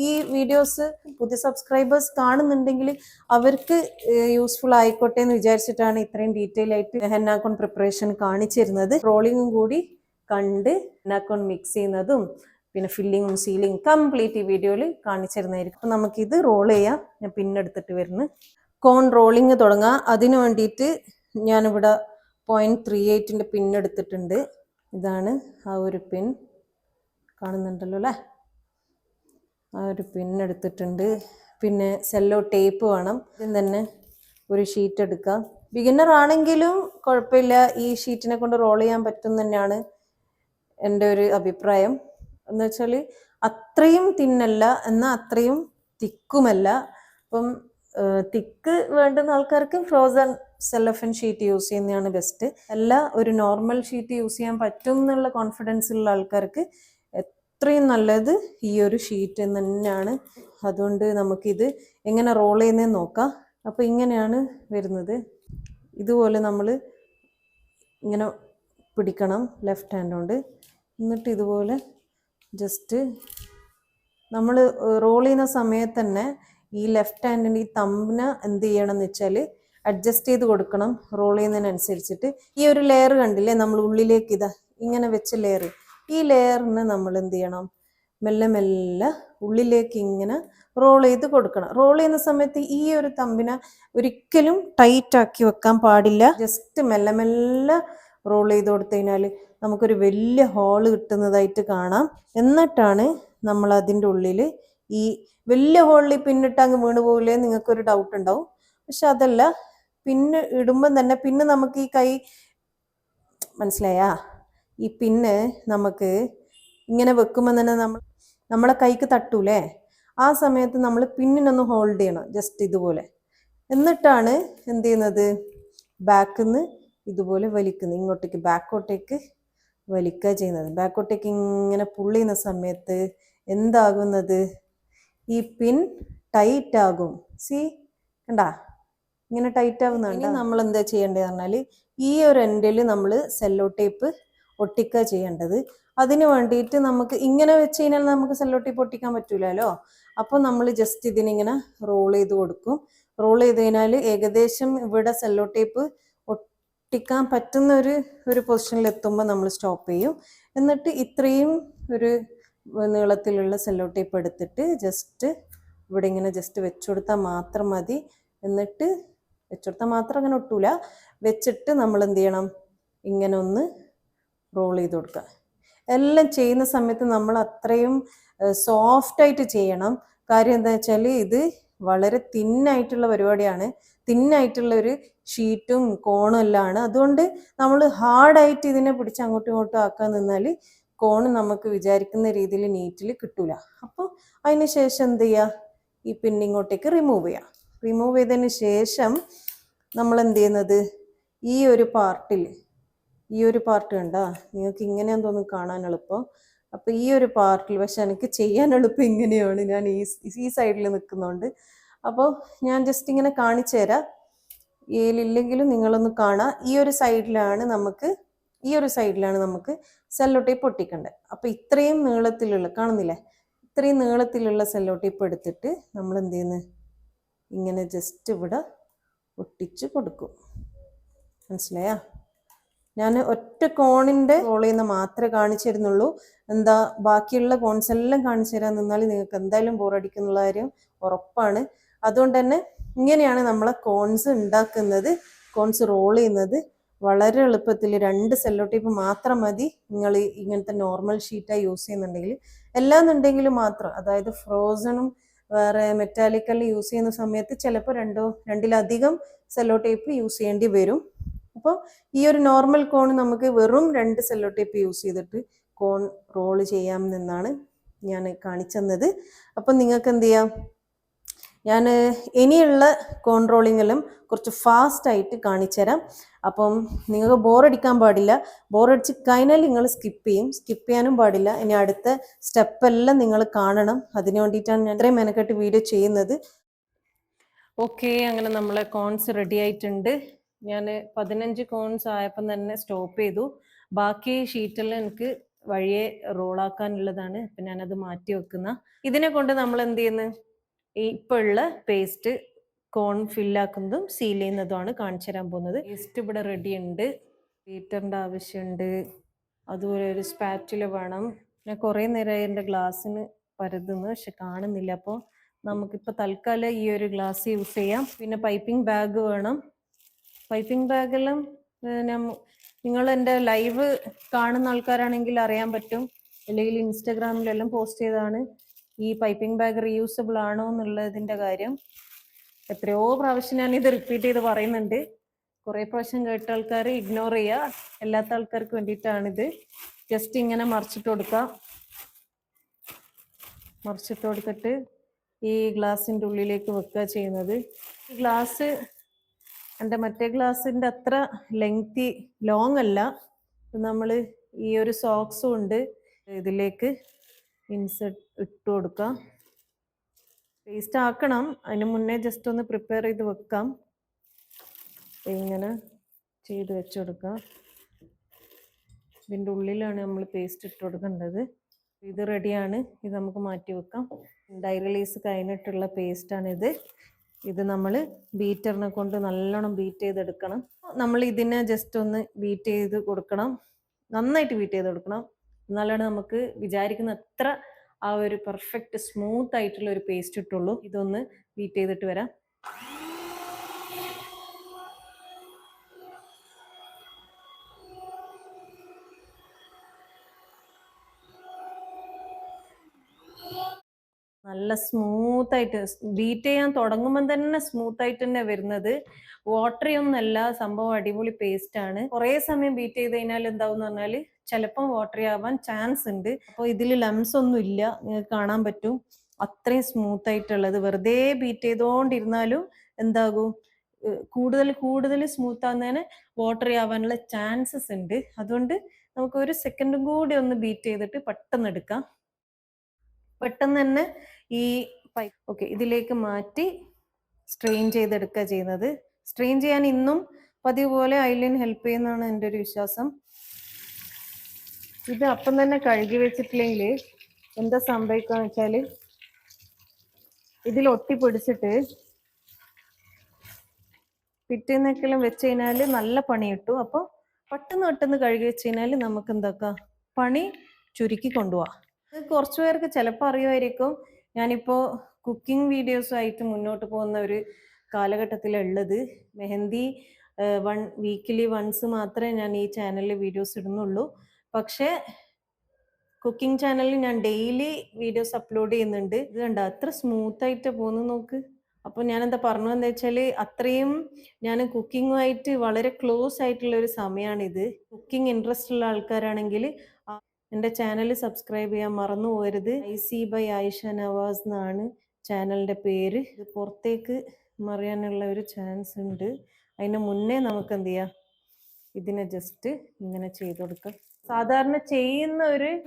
ഈ വീഡിയോസ് പുതിയ സബ്സ്ക്രൈബേഴ്സ് കാണുന്നുണ്ടെങ്കിൽ അവർക്ക് യൂസ്ഫുൾ ആയിക്കോട്ടെ എന്ന് വിചാരിച്ചിട്ടാണ് ഇത്രയും ഡീറ്റെയിൽ ആയിട്ട് ഹെന്ന കോൺ പ്രിപ്പറേഷൻ കാണിച്ചിരുന്നത്. റോളിങ്ങും കൂടി കണ്ട് ഹെന്ന കോൺ മിക്സ് ചെയ്യുന്നതും പിന്നെ ഫില്ലിങ്ങും സീലിങ്ങും കംപ്ലീറ്റ് ഈ വീഡിയോയിൽ കാണിച്ചിരുന്നതായിരിക്കും. അപ്പം നമുക്കിത് റോൾ ചെയ്യാം. ഞാൻ പിന്നെടുത്തിട്ട് വരുന്നു. കോൺ റോളിങ് തുടങ്ങാം. അതിന് വേണ്ടിയിട്ട് ഞാനിവിടെ 0.38ൻ്റെ പിന്നെടുത്തിട്ടുണ്ട്. ഇതാണ് ആ ഒരു പിൻ, കാണുന്നുണ്ടല്ലോ അല്ലേ? ആ ഒരു പിന്നെടുത്തിട്ടുണ്ട്. പിന്നെ സെല്ലോ ടേപ്പ് വേണം. ഇതിൽ തന്നെ ഒരു ഷീറ്റ് എടുക്കാം. ബിഗിനർ ആണെങ്കിലും കുഴപ്പമില്ല, ഈ ഷീറ്റിനെ കൊണ്ട് റോൾ ചെയ്യാൻ പറ്റും തന്നെയാണ് എൻ്റെ ഒരു അഭിപ്രായം. എന്ന് വെച്ചാൽ അത്രയും തിന്നല്ല, എന്നാൽ അത്രയും തിക്കുമല്ല. അപ്പം തിക്ക് വേണ്ടുന്ന ആൾക്കാർക്ക് ഫ്രോസൺ സെല്ലഫൻ ഷീറ്റ് യൂസ് ചെയ്യുന്നതാണ് ബെസ്റ്റ്. അല്ല, ഒരു നോർമൽ ഷീറ്റ് യൂസ് ചെയ്യാൻ പറ്റും എന്നുള്ള കോൺഫിഡൻസ് ഉള്ള ആൾക്കാർക്ക് എത്രയും നല്ലത് ഈ ഒരു ഷീറ്റ് തന്നെയാണ്. അതുകൊണ്ട് നമുക്കിത് എങ്ങനെ റോൾ ചെയ്യുന്നതെന്ന് നോക്കാം. അപ്പോൾ ഇങ്ങനെയാണ് വരുന്നത്. ഇതുപോലെ നമ്മൾ ഇങ്ങനെ പിടിക്കണം ലെഫ്റ്റ് ഹാൻഡ് കൊണ്ട്. എന്നിട്ട് ഇതുപോലെ ജസ്റ്റ് നമ്മൾ റോൾ ചെയ്യുന്ന സമയത്ത് തന്നെ ഈ ലെഫ്റ്റ് ഹാൻഡിൻ്റെ ഈ തമ്പിന് എന്ത് ചെയ്യണം എന്ന് വെച്ചാൽ അഡ്ജസ്റ്റ് ചെയ്ത് കൊടുക്കണം റോൾ ചെയ്യുന്നതിനനുസരിച്ചിട്ട്. ഈ ഒരു ലെയർ കണ്ടില്ലേ നമ്മൾ ഉള്ളിലേക്ക് ഇതാ ഇങ്ങനെ വെച്ച ലെയർ, ഈ ലെയറിന് നമ്മൾ എന്ത് ചെയ്യണം, മെല്ലെ മെല്ലെ ഉള്ളിലേക്ക് ഇങ്ങനെ റോൾ ചെയ്ത് കൊടുക്കണം. റോൾ ചെയ്യുന്ന സമയത്ത് ഈ ഒരു തമ്പിനെ ഒരിക്കലും ടൈറ്റ് ആക്കി വെക്കാൻ പാടില്ല. ജസ്റ്റ് മെല്ലെ മെല്ലെ റോൾ ചെയ്ത് കൊടുത്തു കഴിഞ്ഞാൽ നമുക്കൊരു വലിയ ഹോള് കിട്ടുന്നതായിട്ട് കാണാം. എന്നിട്ടാണ് നമ്മൾ അതിൻ്റെ ഉള്ളിൽ ഈ വലിയ ഹോളിൽ പിന്നിട്ട് അങ്ങ് വീണ് പോകില്ലേ നിങ്ങൾക്കൊരു ഡൗട്ട് ഉണ്ടാവും. പക്ഷെ അതല്ല, പിന്ന് ഇടുമ്പം തന്നെ പിന്നെ നമുക്ക് ഈ കൈ മനസ്സിലായാ, ഈ പിന്ന് നമുക്ക് ഇങ്ങനെ വെക്കുമ്പോൾ തന്നെ നമ്മളെ കൈക്ക് തട്ടൂലേ, ആ സമയത്ത് നമ്മൾ പിന്നിനൊന്ന് ഹോൾഡ് ചെയ്യണം ജസ്റ്റ് ഇതുപോലെ. എന്നിട്ടാണ് എന്ത് ചെയ്യുന്നത്, ബാക്കിൽ നിന്ന് ഇതുപോലെ വലിക്കുന്നത്, ഇങ്ങോട്ടേക്ക് ബാക്കോട്ടേക്ക് വലിക്കുക ചെയ്യുന്നത്. ബാക്കോട്ടേക്ക് ഇങ്ങനെ പുള്ളി ചെയ്യുന്ന സമയത്ത് എന്താകുന്നത്, ഈ പിൻ ടൈറ്റ് ആകും. സി കണ്ടാ ഇങ്ങനെ ടൈറ്റ് ആവുന്നുണ്ട്. ഇനി നമ്മൾ എന്താ ചെയ്യേണ്ടത് പറഞ്ഞാൽ ഈ ഒരു എൻഡിൽ നമ്മൾ സെല്ലോ ടേപ്പ് ഒട്ടിക്കുക ചെയ്യേണ്ടത്. അതിന് വേണ്ടിയിട്ട് നമുക്ക് ഇങ്ങനെ വെച്ച് കഴിഞ്ഞാൽ നമുക്ക് സെല്ലോ ടേപ്പ് ഒട്ടിക്കാൻ പറ്റൂലല്ലോ. അപ്പോൾ നമ്മൾ ജസ്റ്റ് ഇതിനിങ്ങനെ റോൾ ചെയ്ത് കൊടുക്കും. റോൾ ചെയ്ത് കഴിഞ്ഞാൽ ഏകദേശം ഇവിടെ സെല്ലോ ടേപ്പ് ഒട്ടിക്കാൻ പറ്റുന്ന ഒരു പൊസിഷനിൽ എത്തുമ്പോൾ നമ്മൾ സ്റ്റോപ്പ് ചെയ്യും. എന്നിട്ട് ഇത്രയും ഒരു നീളത്തിലുള്ള സെല്ലോ ടേപ്പ് എടുത്തിട്ട് ജസ്റ്റ് ഇവിടെ ഇങ്ങനെ ജസ്റ്റ് വെച്ചു കൊടുത്താൽ മാത്രം മതി. എന്നിട്ട് വെച്ചുകൊടുത്താൽ മാത്രം അങ്ങനെ ഒട്ടൂല, വെച്ചിട്ട് നമ്മൾ എന്ത് ചെയ്യണം, ഇങ്ങനെ ഒന്ന് റോൾ ചെയ്ത് കൊടുക്കുക. എല്ലാം ചെയ്യുന്ന സമയത്ത് നമ്മൾ അത്രയും സോഫ്റ്റായിട്ട് ചെയ്യണം. കാര്യം എന്താ വെച്ചാൽ ഇത് വളരെ തിന്നായിട്ടുള്ള പരിപാടിയാണ്, തിന്നായിട്ടുള്ള ഒരു ഷീറ്റും കോണും എല്ലാം ആണ്. അതുകൊണ്ട് നമ്മൾ ഹാർഡായിട്ട് ഇതിനെ പിടിച്ച് അങ്ങോട്ടും ഇങ്ങോട്ടും ആക്കാൻ നിന്നാൽ കോണ് നമുക്ക് വിചാരിക്കുന്ന രീതിയിൽ നീറ്റിൽ കിട്ടൂല. അപ്പോൾ അതിന് ശേഷം എന്ത് ചെയ്യുക, ഈ പിന്നിങ്ങോട്ടേക്ക് റിമൂവ് ചെയ്യുക. റിമൂവ് ചെയ്തതിന് ശേഷം നമ്മൾ എന്ത് ചെയ്യുന്നത്, ഈ ഒരു പാർട്ടിൽ, ഈ ഒരു പാർട്ട് കണ്ടാ നിങ്ങൾക്ക് ഇങ്ങനെയാന്ന് തോന്നുന്നു കാണാൻ എളുപ്പം. അപ്പോൾ ഈ ഒരു പാർട്ടിൽ, പക്ഷെ എനിക്ക് ചെയ്യാൻ എളുപ്പം ഇങ്ങനെയാണ്, ഞാൻ ഈ സൈഡിൽ നിൽക്കുന്നതുകൊണ്ട്. അപ്പോൾ ഞാൻ ജസ്റ്റ് ഇങ്ങനെ കാണിച്ചു തരാം, ഇതിലില്ലെങ്കിലും നിങ്ങളൊന്ന് കാണാം. ഈ ഒരു സൈഡിലാണ് നമുക്ക് സെല്ലോ ടേപ്പ് ഒട്ടിക്കേണ്ടത്. അപ്പോൾ ഇത്രയും നീളത്തിലുള്ള കാണുന്നില്ലേ, ഇത്രയും നീളത്തിലുള്ള സെല്ലോ ടേപ്പ് എടുത്തിട്ട് നമ്മൾ എന്ത് ചെയ്യുന്നത്, ഇങ്ങനെ ജസ്റ്റ് ഇവിടെ ഒട്ടിച്ച് കൊടുക്കും. മനസ്സിലായാ? ഞാൻ ഒറ്റ കോണിൻ്റെ റോൾ ചെയ്യുന്ന മാത്രമേ കാണിച്ചു തരുന്നുള്ളൂ. എന്താ ബാക്കിയുള്ള കോൺസ് എല്ലാം കാണിച്ചു തരാൻ നിന്നാൽ നിങ്ങൾക്ക് എന്തായാലും ബോറടിക്കുന്നുള്ള കാര്യം ഉറപ്പാണ്. അതുകൊണ്ട് തന്നെ ഇങ്ങനെയാണ് നമ്മളെ കോൺസ് ഉണ്ടാക്കുന്നത്. കോൺസ് റോൾ ചെയ്യുന്നത് വളരെ എളുപ്പത്തിൽ 2 സെല്ലോ ടേപ്പ് മാത്രം മതി. നിങ്ങൾ ഇങ്ങനത്തെ നോർമൽ ഷീറ്റായി യൂസ് ചെയ്യുന്നുണ്ടെങ്കിൽ, എല്ലാന്നുണ്ടെങ്കിൽ മാത്രം, അതായത് ഫ്രോസണും വേറെ മെറ്റാലിക്കല്ലി യൂസ് ചെയ്യുന്ന സമയത്ത് ചിലപ്പോൾ രണ്ടിലധികം സെല്ലോ ടേപ്പ് യൂസ് ചെയ്യേണ്ടി വരും. അപ്പോൾ ഈ ഒരു നോർമൽ കോൺ നമുക്ക് വെറും 2 സെല്ലോ ടേപ്പ് യൂസ് ചെയ്തിട്ട് കോൺ റോൾ ചെയ്യാമെന്നാണ് ഞാൻ കാണിച്ചു തന്നത്. അപ്പം നിങ്ങൾക്ക് എന്ത് ചെയ്യാം, ഞാൻ ഇനിയുള്ള കോൺ റോളിങ്ങെല്ലാം കുറച്ച് ഫാസ്റ്റായിട്ട് കാണിച്ചു തരാം. അപ്പം നിങ്ങൾക്ക് ബോറടിക്കാൻ പാടില്ല. ബോറടിച്ച് കഴിഞ്ഞാൽ നിങ്ങൾ സ്കിപ്പ് ചെയ്യാനും പാടില്ല. ഇനി അടുത്ത സ്റ്റെപ്പെല്ലാം നിങ്ങൾ കാണണം. അതിന് വേണ്ടിയിട്ടാണ് ഞാൻ ഇത്രയും മെനക്കെട്ട് വീഡിയോ ചെയ്യുന്നത്. ഓക്കെ, അങ്ങനെ നമ്മളെ കോൺസ് റെഡി ആയിട്ടുണ്ട്. ഞാൻ 15 കോൺസ് ആയപ്പം തന്നെ സ്റ്റോപ്പ് ചെയ്തു. ബാക്കി ഷീറ്റെല്ലാം എനിക്ക് വഴിയെ റോളാക്കാനുള്ളതാണ്. അപ്പം ഞാനത് മാറ്റി വെക്കുന്ന. ഇതിനെ കൊണ്ട് നമ്മൾ എന്ത് ചെയ്യുന്നത്, ഇപ്പോൾ ഉള്ള പേസ്റ്റ് കോൺ ഫില്ലാക്കുന്നതും സീൽ ചെയ്യുന്നതുമാണ് കാണിച്ചു തരാൻ പോകുന്നത്. പേസ്റ്റ് ഇവിടെ റെഡി ഉണ്ട്, ബീറ്ററിൻ്റെ ആവശ്യമുണ്ട്, അതുപോലെ ഒരു സ്പാറ്റുല വേണം. ഞാൻ കുറേ നേരമായി എൻ്റെ ഗ്ലാസ്സിന് പരതുന്നു, പക്ഷെ കാണുന്നില്ല. അപ്പോൾ നമുക്കിപ്പോൾ തൽക്കാലം ഈ ഒരു ഗ്ലാസ് യൂസ് ചെയ്യാം. പിന്നെ പൈപ്പിംഗ് ബാഗ് വേണം. പൈപ്പിംഗ് ബാഗെല്ലാം നിങ്ങൾ എൻ്റെ ലൈവ് കാണുന്ന ആൾക്കാരാണെങ്കിൽ അറിയാൻ പറ്റും, അല്ലെങ്കിൽ ഇൻസ്റ്റാഗ്രാമിലെല്ലാം പോസ്റ്റ് ചെയ്തതാണ് ഈ പൈപ്പിംഗ് ബാഗ് റീയൂസബിൾ ആണോ എന്നുള്ളതിൻ്റെ കാര്യം. എത്രയോ പ്രാവശ്യം ഞാനിത് റിപ്പീറ്റ് ചെയ്ത് പറയുന്നുണ്ട്. കുറേ പ്രാവശ്യം കേട്ട ആൾക്കാർ ഇഗ്നോർ ചെയ്യുക, അല്ലാത്ത ആൾക്കാർക്ക് വേണ്ടിയിട്ടാണിത്. ജസ്റ്റ് ഇങ്ങനെ മറിച്ചിട്ട് കൊടുത്തിട്ട് ഈ ഗ്ലാസിൻ്റെ ഉള്ളിലേക്ക് വെക്കുക ചെയ്യുന്നത്. ഈ ഗ്ലാസ് എൻ്റെ മറ്റേ ഗ്ലാസിൻ്റെ അത്ര ലോങ് അല്ല. നമ്മൾ ഈ ഒരു സോക്സും ഉണ്ട്, ഇതിലേക്ക് ഇട്ട് കൊടുക്കാം. പേസ്റ്റ് ആക്കണം, അതിന് മുന്നേ ജസ്റ്റ് ഒന്ന് പ്രിപ്പയർ ചെയ്ത് വെക്കാം. ഇങ്ങനെ ചെയ്ത് വെച്ച് കൊടുക്കാം. ഇതിൻ്റെ ഉള്ളിലാണ് നമ്മൾ പേസ്റ്റ് ഇട്ട് കൊടുക്കേണ്ടത്. ഇത് റെഡിയാണ്. ഇത് നമുക്ക് മാറ്റി വെക്കാം. ഡൈ റിലീസ് കഴിഞ്ഞിട്ടുള്ള പേസ്റ്റാണിത്. ഇത് നമ്മൾ ബീറ്ററിനെ കൊണ്ട് നല്ലോണം ബീറ്റ് ചെയ്തെടുക്കണം. നമ്മൾ ഇതിനെ ജസ്റ്റ് ഒന്ന് ബീറ്റ് ചെയ്ത് കൊടുക്കണം, നന്നായിട്ട് ബീറ്റ് ചെയ്ത് കൊടുക്കണം. എന്നാലാണ് നമുക്ക് വിചാരിക്കുന്ന അത്ര ആ ഒരു പെർഫെക്റ്റ് സ്മൂത്ത് ആയിട്ടുള്ള ഒരു പേസ്റ്റ് ഇട്ടുള്ളൂ. ഇതൊന്ന് ബീറ്റ് ചെയ്തിട്ട് വരാം. നല്ല സ്മൂത്തായിട്ട് ബീറ്റ് ചെയ്യാൻ തുടങ്ങുമ്പോൾ തന്നെ സ്മൂത്തായിട്ട് തന്നെ വരുന്നത്. വാട്ടറി ഒന്നല്ല, സംഭവം അടിപൊളി പേസ്റ്റ് ആണ്. കുറേ സമയം ബീറ്റ് ചെയ്ത് കഴിഞ്ഞാൽ എന്താവും പറഞ്ഞാൽ ചിലപ്പം വാട്ടറി ആവാൻ ചാൻസ് ഉണ്ട്. അപ്പോൾ ഇതിൽ ലംസ് ഒന്നും ഇല്ല, നിങ്ങൾക്ക് കാണാൻ പറ്റും. അത്രയും സ്മൂത്ത് ആയിട്ടുള്ളത്. വെറുതെ ബീറ്റ് ചെയ്തുകൊണ്ടിരുന്നാലും എന്താകും, കൂടുതൽ കൂടുതൽ സ്മൂത്ത് ആകുന്നതിന് വാട്ടറി ആവാനുള്ള ചാൻസസ് ഉണ്ട്. അതുകൊണ്ട് നമുക്ക് ഒരു സെക്കൻഡും കൂടി ഒന്ന് ബീറ്റ് ചെയ്തിട്ട് പെട്ടെന്ന് എടുക്കാം. പെട്ടെന്ന് തന്നെ ഈ പൈപ്പ് ഓക്കെ ഇതിലേക്ക് മാറ്റി സ്ട്രെയിൻ ചെയ്തെടുക്കുക ചെയ്യുന്നത്. സ്ട്രെയിൻ ചെയ്യാൻ ഇന്നും പതിവ് പോലെ ഐലൈൻ ഹെൽപ്പ് ചെയ്യുന്നതാണ് എൻ്റെ ഒരു വിശ്വാസം. ഇത് അപ്പം തന്നെ കഴുകി വെച്ചിട്ടില്ലെങ്കിൽ എന്താ സംഭവിക്കുക വെച്ചാൽ ഇതിൽ ഒട്ടിപ്പിടിച്ചിട്ട് പിറ്റേന്നൊക്കെല്ലാം വെച്ച് കഴിഞ്ഞാൽ നല്ല പണി കിട്ടും. അപ്പോൾ പെട്ടെന്ന് കഴുകി വെച്ച് കഴിഞ്ഞാൽ നമുക്ക് എന്താക്കാം, പണി ചുരുക്കി കൊണ്ടുപോവാം. കുറച്ചു പേർക്ക് ചിലപ്പോൾ അറിയുമായിരിക്കും, ഞാനിപ്പോൾ കുക്കിംഗ് വീഡിയോസുമായിട്ട് മുന്നോട്ട് പോകുന്ന ഒരു കാലഘട്ടത്തിലുള്ളത്. മെഹന്തി വീക്കിലി വൺസ് മാത്രമേ ഞാൻ ഈ ചാനലിൽ വീഡിയോസ് ഇടുന്നുള്ളൂ. പക്ഷേ കുക്കിംഗ് ചാനലിൽ ഞാൻ ഡെയിലി വീഡിയോസ് അപ്ലോഡ് ചെയ്യുന്നുണ്ട്. ഇത് കണ്ട അത്ര സ്മൂത്തായിട്ട് പോകുന്നു നോക്ക്. അപ്പോൾ ഞാനെന്താ പറഞ്ഞതെന്ന് വെച്ചാൽ അത്രയും ഞാൻ കുക്കിങ്ങുമായിട്ട് വളരെ ക്ലോസ് ആയിട്ടുള്ള ഒരു സമയമാണിത്. കുക്കിംഗ് ഇൻട്രസ്റ്റ് ഉള്ള ആൾക്കാരാണെങ്കിൽ എൻ്റെ ചാനൽ സബ്സ്ക്രൈബ് ചെയ്യാൻ മറന്നു പോകരുത്. IC by ആയിഷ നവാസ് എന്നാണ് ചാനലിൻ്റെ പേര്. ഇത് പുറത്തേക്ക് മറിയാനുള്ള ഒരു ചാൻസ് ഉണ്ട്. അതിന് മുന്നേ നമുക്ക് എന്ത് ചെയ്യാം, ഇതിനെ ജസ്റ്റ് ഇങ്ങനെ ചെയ്ത് കൊടുക്കാം. സാധാരണ ചെയ്യുന്ന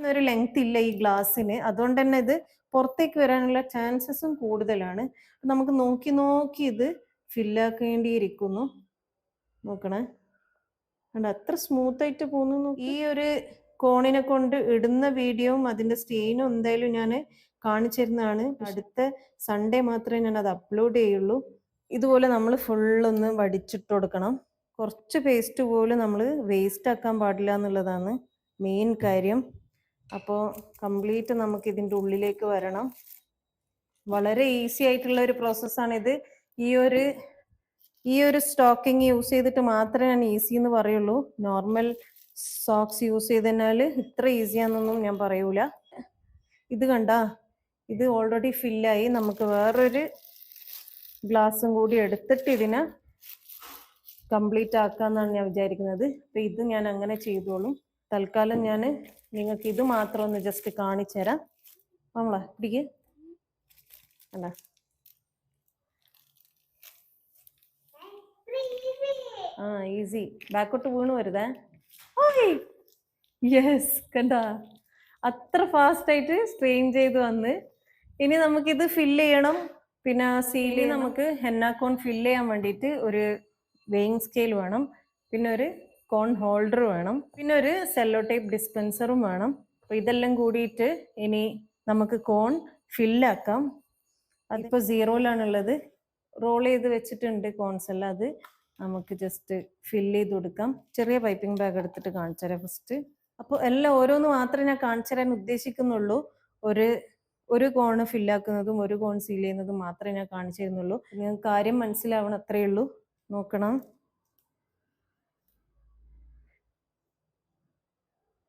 ഒരു ലെങ്ത് ഇല്ല ഈ ഗ്ലാസ്സിന്, അതുകൊണ്ട് തന്നെ ഇത് പുറത്തേക്ക് വരാനുള്ള ചാൻസസും കൂടുതലാണ്. നമുക്ക് നോക്കി നോക്കി ഇത് ഫില്ലാക്കേണ്ടിയിരിക്കുന്നു. നോക്കണേ, അത്ര സ്മൂത്തായിട്ട് പോകുന്നു. ഈ ഒരു കോണിനെ കൊണ്ട് ഇടുന്ന വീഡിയോയും അതിൻ്റെ സ്റ്റെയിനും എന്തായാലും ഞാൻ കാണിച്ചു തരുന്നതാണ്. അടുത്ത സൺഡേ മാത്രമേ ഞാൻ അത് അപ്ലോഡ് ചെയ്യുള്ളൂ. ഇതുപോലെ നമ്മൾ ഫുള്ളൊന്ന് വടിച്ചിട്ട് കൊടുക്കണം. കുറച്ച് പേസ്റ്റ് പോലും നമ്മൾ വേസ്റ്റ് ആക്കാൻ പാടില്ല എന്നുള്ളതാണ് മെയിൻ കാര്യം. അപ്പോൾ കംപ്ലീറ്റ് നമുക്ക് ഇതിൻ്റെ ഉള്ളിലേക്ക് വരണം. വളരെ ഈസി ആയിട്ടുള്ള ഒരു പ്രോസസ്സാണിത്. ഈ ഒരു സ്റ്റോക്കിങ് യൂസ് ചെയ്തിട്ട് മാത്രമേ ഞാൻ ഈസി എന്ന് പറയുള്ളൂ. നോർമൽ സോക്സ് യൂസ് ചെയ്തതിനാൽ ഇത്ര ഈസിയാണെന്നൊന്നും ഞാൻ പറയൂല. ഇത് കണ്ട, ഇത് ഓൾറെഡി ഫില്ലായി. നമുക്ക് വേറൊരു ഗ്ലാസും കൂടി എടുത്തിട്ട് ഇതിനെ കംപ്ലീറ്റ് ആക്കാന്നാണ് ഞാൻ വിചാരിക്കുന്നത്. അപ്പം ഇത് ഞാൻ അങ്ങനെ ചെയ്തോളും. തൽക്കാലം ഞാൻ നിങ്ങൾക്ക് ഇത് മാത്രം ഒന്ന് ജസ്റ്റ് കാണിച്ചു തരാം. നമ്മളെ പിടിക്ക് അല്ല, ഈസി. ബാക്കോട്ട് വീണ് വരുതേ. യെസ്, കണ്ട അത്ര ഫാസ്റ്റ് ആയിട്ട് സ്ട്രെയിൻ ചെയ്ത് വന്ന്. ഇനി നമുക്കിത് ഫില്ല് ചെയ്യണം. പിന്നെ സീല് നമുക്ക് ഹെന്ന കോൺ ഫില്ല് ചെയ്യാൻ വേണ്ടിയിട്ട് ഒരു വെയിങ് സ്കെയിൽ വേണം, പിന്നെ ഒരു കോൺ ഹോൾഡർ വേണം, പിന്നെ ഒരു സെല്ലോ ടേപ്പ് ഡിസ്പെൻസറും വേണം. അപ്പോൾ ഇതെല്ലാം കൂടിയിട്ട് ഇനി നമുക്ക് കോൺ ഫില്ലാക്കാം. അതിപ്പോൾ 0-ലാണുള്ളത്. റോൾ ചെയ്ത് വെച്ചിട്ടുണ്ട് കോൺസ് എല്ലാം. അത് നമുക്ക് ജസ്റ്റ് ഫില്ല് ചെയ്ത് കൊടുക്കാം. ചെറിയ പൈപ്പിംഗ് ബാഗ് എടുത്തിട്ട് കാണിച്ചു തരാം ഫസ്റ്റ്. അപ്പോൾ എല്ലാം ഓരോന്ന് മാത്രമേ ഞാൻ കാണിച്ചു തരാൻ ഉദ്ദേശിക്കുന്നുള്ളൂ. ഒരു കോണ് ഫില്ലാക്കുന്നതും ഒരു കോൺ സീൽ ചെയ്യുന്നതും മാത്രമേ ഞാൻ കാണിച്ചു തരുന്നുള്ളൂ. നിങ്ങൾക്ക് കാര്യം മനസ്സിലാവണം, അത്രയേ ഉള്ളൂ. നോക്കണം,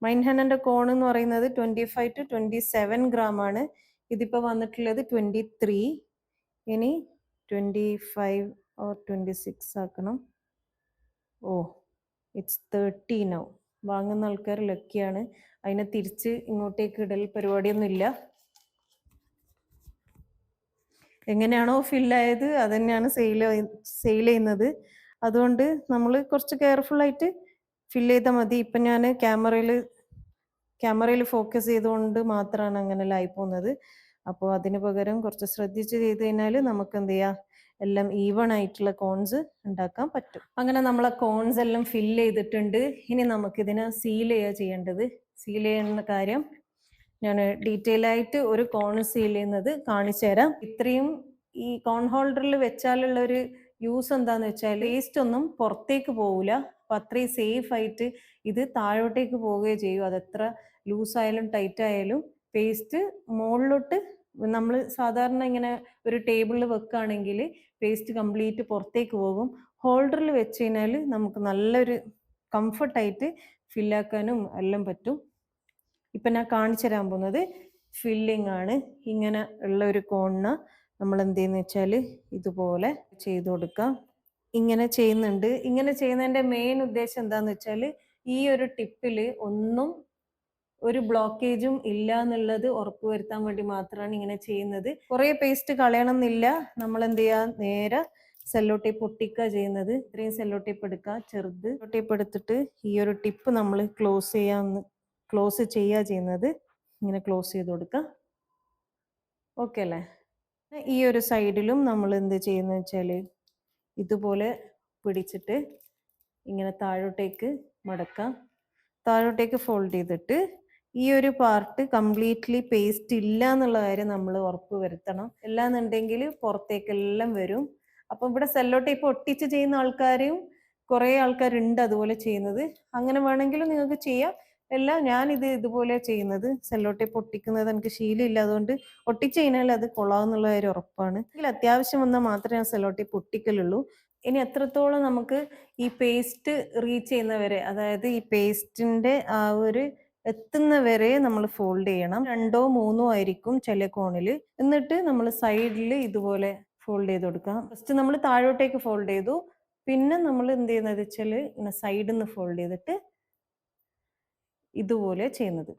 മൈൻ ഹെന്നൻ്റെ കോൺ എന്ന് പറയുന്നത് 25 to 27 gram ആണ്. ഇതിപ്പോൾ വന്നിട്ടുള്ളത് 23. ഇനി 25 or 26 ആക്കണം. It's 30 now. വാങ്ങുന്ന ആൾക്കാർ ലക്കിയാണ്. അതിനെ തിരിച്ച് ഇങ്ങോട്ടേക്ക് ഇടൽ പരിപാടിയൊന്നും ഇല്ല. എങ്ങനെയാണോ ഫില്ലായത് അത് തന്നെയാണ് സെയിൽ ചെയ്യുന്നത്. അതുകൊണ്ട് നമ്മൾ കുറച്ച് കെയർഫുള്ളായിട്ട് ഫില്ല് ചെയ്താൽ മതി. ഇപ്പം ഞാൻ ക്യാമറയിൽ ഫോക്കസ് ചെയ്തുകൊണ്ട് മാത്രമാണ് അങ്ങനെ ആയി പോകുന്നത്. അപ്പോൾ അതിന് പകരം കുറച്ച് ശ്രദ്ധിച്ച് ചെയ്ത് കഴിഞ്ഞാൽ നമുക്ക് എന്ത് ചെയ്യാം, എല്ലാം ഈവൺ ആയിട്ടുള്ള കോൺസ് ഉണ്ടാക്കാൻ പറ്റും. അങ്ങനെ നമ്മളെ കോൺസ് എല്ലാം ഫില്ല് ചെയ്തിട്ടുണ്ട്. ഇനി നമുക്കിതിനെ സീൽ ചെയ്യേണ്ടത്. സീൽ ചെയ്യുന്ന കാര്യം ഞാൻ ഡീറ്റെയിൽ ആയിട്ട് ഒരു കോൺ സീൽ ചെയ്യുന്നത് കാണിച്ചു തരാം. ഇത്രയും ഈ കോൺ ഹോൾഡറിൽ വെച്ചാലുള്ള ഒരു യൂസ് എന്താന്ന് വെച്ചാൽ വേസ്റ്റ് ഒന്നും പുറത്തേക്ക് പോവില്ല. അപ്പം അത്രയും സേഫ് ആയിട്ട് ഇത് താഴോട്ടേക്ക് പോവുകയോ ചെയ്യും. അതെത്ര ലൂസ് ആയാലും ടൈറ്റ് ആയാലും പേസ്റ്റ് മുകളിലോട്ട് നമ്മൾ സാധാരണ ഇങ്ങനെ ഒരു ടേബിളിൽ വെക്കുകയാണെങ്കിൽ പേസ്റ്റ് കംപ്ലീറ്റ് പുറത്തേക്ക് പോകും. ഹോൾഡറിൽ വെച്ച് കഴിഞ്ഞാൽ നമുക്ക് നല്ലൊരു കംഫർട്ടായിട്ട് ഫില്ലാക്കാനും എല്ലാം പറ്റും. ഇപ്പം ഞാൻ കാണിച്ചു തരാൻ പോകുന്നത് ഫില്ലിംഗ് ആണ്. ഇങ്ങനെ ഉള്ള ഒരു കോണിന് നമ്മൾ എന്ത് ചെയ്യുന്ന വെച്ചാൽ ഇതുപോലെ ചെയ്ത് കൊടുക്കാം. ഇങ്ങനെ ചെയ്യുന്നുണ്ട്. ഇങ്ങനെ ചെയ്യുന്നതിൻ്റെ മെയിൻ ഉദ്ദേശം എന്താന്ന് വെച്ചാൽ ഈ ഒരു ടിപ്പിൽ ഒന്നും ഒരു ബ്ലോക്കേജും ഇല്ല എന്നുള്ളത് ഉറപ്പുവരുത്താൻ വേണ്ടി മാത്രമാണ് ഇങ്ങനെ ചെയ്യുന്നത്. കുറേ പേസ്റ്റ് കളയണം എന്നില്ല. നമ്മൾ എന്ത് ചെയ്യുക, നേരെ സെല്ലോ ടേപ്പ് ഒട്ടിക്കുക ചെയ്യുന്നത്. ഇത്രയും സെല്ലോ ടേപ്പ് എടുക്കുക, ചെറുത് ടേപ്പ് എടുത്തിട്ട് ഈ ഒരു ടിപ്പ് നമ്മൾ ക്ലോസ് ചെയ്യുക ചെയ്യുന്നത്. ഇങ്ങനെ ക്ലോസ് ചെയ്ത് കൊടുക്കുക. ഓക്കെ അല്ലേ? ഈ ഒരു സൈഡിലും നമ്മൾ എന്ത് ചെയ്യുന്നത് വെച്ചാൽ ഇതുപോലെ പിടിച്ചിട്ട് ഇങ്ങനെ താഴോട്ടേക്ക് മടക്കാം. താഴോട്ടേക്ക് ഫോൾഡ് ചെയ്തിട്ട് ഈ ഒരു പാർട്ട് കംപ്ലീറ്റ്ലി പേസ്റ്റ് ഇല്ല എന്നുള്ള കാര്യം നമ്മൾ ഉറപ്പ് വരുത്തണം. അല്ലാന്നുണ്ടെങ്കിൽ പുറത്തേക്കെല്ലാം വരും. അപ്പം ഇവിടെ സെല്ലോ ടേപ്പ് ഒട്ടിച്ച് ചെയ്യുന്ന ആൾക്കാരും കുറേ ആൾക്കാരുണ്ട് അതുപോലെ ചെയ്യുന്നത്. അങ്ങനെ വേണമെങ്കിലും നിങ്ങൾക്ക് ചെയ്യാം. ഞാനിത് ഇതുപോലെ ചെയ്യുന്നത്. സെല്ലോ ടേപ്പ് ഒട്ടിക്കുന്നത് എനിക്ക് ശീലമില്ല, അതുകൊണ്ട് ഒട്ടിച്ച് കഴിഞ്ഞാൽ അത് കൊള്ളാമെന്നുള്ള കാര്യം ഉറപ്പാണ്. എങ്കിൽ അത്യാവശ്യം വന്നാൽ മാത്രമേ ഞാൻ സെല്ലോ ടേപ്പ് ഒട്ടിക്കലുള്ളൂ. ഇനി എത്രത്തോളം നമുക്ക് ഈ പേസ്റ്റ് റീച്ച് ചെയ്യുന്നവരെ, അതായത് ഈ പേസ്റ്റിന്റെ ആ ഒരു എത്തുന്നവരെ നമ്മൾ ഫോൾഡ് ചെയ്യണം. 2 or 3 ആയിരിക്കും ചില കോണിൽ. എന്നിട്ട് നമ്മൾ സൈഡിൽ ഇതുപോലെ ഫോൾഡ് ചെയ്ത് കൊടുക്കാം. ഫസ്റ്റ് നമ്മൾ താഴോട്ടേക്ക് ഫോൾഡ് ചെയ്തു, പിന്നെ നമ്മൾ എന്ത് ചെയ്യുന്നത് വെച്ചാൽ ഇങ്ങനെ സൈഡിൽ നിന്ന് ഫോൾഡ് ചെയ്തിട്ട് ഇതുപോലെ ചെയ്യുന്നത്.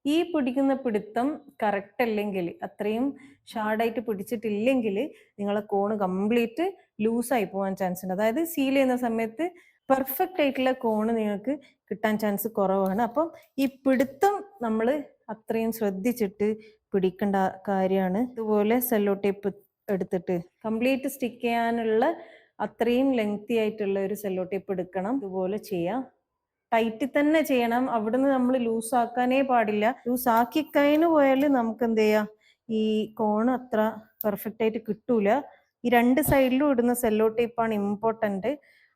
ഈ പിടിക്കുന്ന പിടുത്തം കറക്റ്റ് അല്ലെങ്കിൽ, അത്രയും ഷാർഡായിട്ട് പിടിച്ചിട്ടില്ലെങ്കിൽ നിങ്ങളെ കോണ് കംപ്ലീറ്റ് ലൂസായി പോകാൻ ചാൻസ് ഉണ്ട്. അതായത് സീൽ ചെയ്യുന്ന സമയത്ത് പെർഫെക്റ്റ് ആയിട്ടുള്ള കോണ് നിങ്ങൾക്ക് കിട്ടാൻ ചാൻസ് കുറവാണ്. അപ്പം ഈ പിടുത്തം നമ്മൾ അത്രയും ശ്രദ്ധിച്ചിട്ട് പിടിക്കേണ്ട കാര്യമാണ്. ഇതുപോലെ സെല്ലോ ടേപ്പ് എടുത്തിട്ട് കംപ്ലീറ്റ് സ്റ്റിക്ക് ചെയ്യാനുള്ള അത്രയും ലെങ്തി ആയിട്ടുള്ള ഒരു സെല്ലോ ടേപ്പ് എടുക്കണം. ഇതുപോലെ ചെയ്യാം. ടൈറ്റിൽ തന്നെ ചെയ്യണം. അവിടുന്ന് നമ്മൾ ലൂസ് ആക്കാനേ പാടില്ല. ലൂസ് ആക്കി കഴിഞ്ഞു പോയാൽ നമുക്ക് എന്ത് ചെയ്യാം, ഈ കോണ് അത്ര പെർഫെക്റ്റ് ആയിട്ട് കിട്ടൂല. ഈ 2 സൈഡിലും ഇടുന്ന സെല്ലോ ടേപ്പാണ് ഇമ്പോർട്ടൻ്റ്.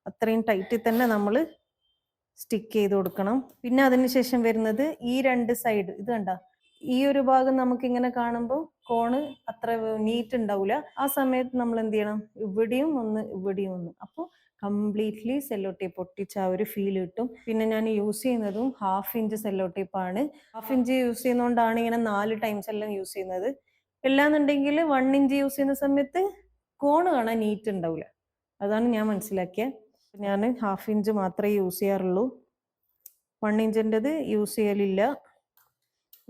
അത്രയും ടൈറ്റിൽ തന്നെ നമ്മൾ സ്റ്റിക്ക് ചെയ്ത് കൊടുക്കണം. പിന്നെ അതിനുശേഷം വരുന്നത് ഈ 2 സൈഡ്, ഇത് കണ്ട ഈ ഒരു ഭാഗം നമുക്ക് ഇങ്ങനെ കാണുമ്പോൾ കോണ് അത്ര നീറ്റ് ഉണ്ടാവില്ല. ആ സമയത്ത് നമ്മൾ എന്ത് ചെയ്യണം, ഇവിടെയും ഒന്ന് ഇവിടെയും ഒന്ന്. അപ്പോൾ കംപ്ലീറ്റ്ലി സെല്ലോ ടേപ്പ് ഒട്ടിച്ച ആ ഒരു ഫീൽ കിട്ടും. പിന്നെ ഞാൻ യൂസ് ചെയ്യുന്നതും 1/2 ഇഞ്ച് സെല്ലോ ടേപ്പാണ്. 1/2 ഇഞ്ച് യൂസ് ചെയ്യുന്നതുകൊണ്ടാണ് ഇങ്ങനെ 4 ടൈംസ് എല്ലാം യൂസ് ചെയ്യുന്നത്. എല്ലാന്നുണ്ടെങ്കിൽ 1 ഇഞ്ച് യൂസ് ചെയ്യുന്ന സമയത്ത് കോണ് കാണാൻ നീറ്റ് ഉണ്ടാവില്ല. അതാണ് ഞാൻ മനസ്സിലാക്കിയത്. ഞാൻ 1/2 ഇഞ്ച് മാത്രമേ യൂസ് ചെയ്യാറുള്ളൂ. 1 ഇഞ്ചിൻ്റെത് യൂസ് ചെയ്യലില്ല.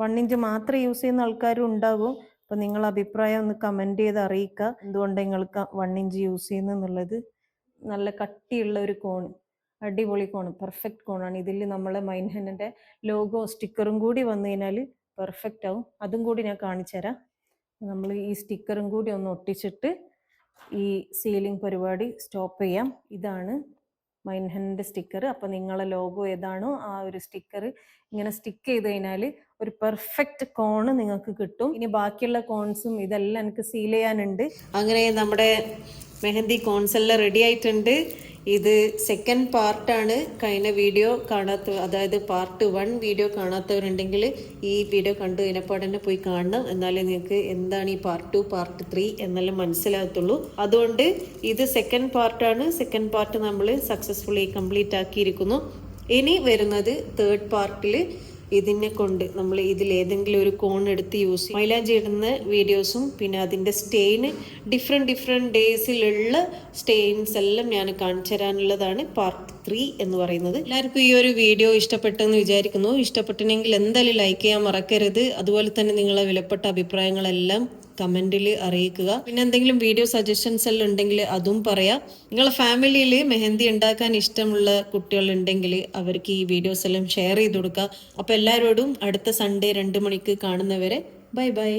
1 ഇഞ്ച് മാത്രം യൂസ് ചെയ്യുന്ന ആൾക്കാരും ഉണ്ടാകും. അപ്പം നിങ്ങളുടെ അഭിപ്രായം ഒന്ന് കമൻറ്റ് ചെയ്ത് അറിയിക്കുക, എന്തുകൊണ്ട് നിങ്ങൾക്ക് 1 ഇഞ്ച് യൂസ് ചെയ്യുന്നുള്ളത്. നല്ല കട്ടിയുള്ള ഒരു കോൺ, അടിപൊളി കോൺ, പെർഫെക്റ്റ് കോണാണ്. ഇതിൽ നമ്മളെ മൈൻഹെന്നിൻ്റെ ലോഗോ സ്റ്റിക്കറും കൂടി വന്നു കഴിഞ്ഞാൽ പെർഫെക്റ്റ് ആവും. അതും കൂടി ഞാൻ കാണിച്ചു തരാം. നമ്മൾ ഈ സ്റ്റിക്കറും കൂടി ഒന്ന് ഒട്ടിച്ചിട്ട് ഈ സീലിംഗ് പരിപാടി സ്റ്റോപ്പ് ചെയ്യാം. ഇതാണ് മൈൻഹെന്നിൻ്റെ സ്റ്റിക്കർ. അപ്പോൾ നിങ്ങളെ ലോഗോ ഏതാണോ ആ ഒരു സ്റ്റിക്കർ ഇങ്ങനെ സ്റ്റിക്ക് ചെയ്ത് കഴിഞ്ഞാൽ ഒരു പെർഫെക്റ്റ് കോണ് നിങ്ങൾക്ക് കിട്ടും. ഇനി ബാക്കിയുള്ള കോൺസും ഇതെല്ലാം എനിക്ക് സീൽ ചെയ്യാനുണ്ട്. അങ്ങനെ നമ്മുടെ മെഹന്തി കോൺസ് എല്ലാം റെഡി ആയിട്ടുണ്ട്. ഇത് സെക്കൻഡ് പാർട്ടാണ്. കഴിഞ്ഞ വീഡിയോ അതായത് പാർട്ട് 1 വീഡിയോ കാണാത്തവരുണ്ടെങ്കിൽ ഈ വീഡിയോ കണ്ടു കഴിഞ്ഞപ്പോൾ തന്നെ പോയി കാണണം. എന്നാലേ നിങ്ങൾക്ക് എന്താണ് ഈ പാർട്ട് 2 പാർട്ട് 3 എന്നെല്ലാം മനസ്സിലാകത്തുള്ളൂ. അതുകൊണ്ട് ഇത് സെക്കൻഡ് പാർട്ടാണ്. സെക്കൻഡ് പാർട്ട് നമ്മൾ സക്സസ്ഫുള്ളി കംപ്ലീറ്റ് ആക്കിയിരിക്കുന്നു. ഇനി വരുന്നത് തേർഡ് പാർട്ടിൽ ഇതിനെ കൊണ്ട് നമ്മൾ ഇതിലേതെങ്കിലും ഒരു കോൺ എടുത്ത് യൂസ് ചെയ്യും. മൈലാഞ്ചി ഇടുന്ന വീഡിയോസും പിന്നെ അതിൻ്റെ സ്റ്റെയിന് ഡിഫറെൻറ്റ് ഡേയ്സിലുള്ള സ്റ്റെയിൻസ് എല്ലാം ഞാൻ കാണിച്ചു തരാനുള്ളതാണ് പാർട്ട് 3 എന്ന് പറയുന്നത്. എല്ലാവർക്കും ഈ ഒരു വീഡിയോ ഇഷ്ടപ്പെട്ടെന്ന് വിചാരിക്കുന്നു. ഇഷ്ടപ്പെട്ടെങ്കിൽ എന്തായാലും ലൈക്ക് ചെയ്യാൻ മറക്കരുത്. അതുപോലെ തന്നെ നിങ്ങളെ വിലപ്പെട്ട അഭിപ്രായങ്ങളെല്ലാം കമൻറ്റിൽ അറിയിക്കുക. പിന്നെ എന്തെങ്കിലും വീഡിയോ സജഷൻസ് എല്ലാം ഉണ്ടെങ്കിൽ അതും പറയാം. നിങ്ങളെ ഫാമിലിയിൽ മെഹന്തി ഉണ്ടാക്കാൻ ഇഷ്ടമുള്ള കുട്ടികളുണ്ടെങ്കിൽ അവർക്ക് ഈ വീഡിയോസ് എല്ലാം ഷെയർ ചെയ്ത് കൊടുക്കുക. അപ്പോൾ എല്ലാവരോടും അടുത്ത സൺഡേ 2 മണിക്ക് കാണുന്നവരെ ബൈ ബൈ.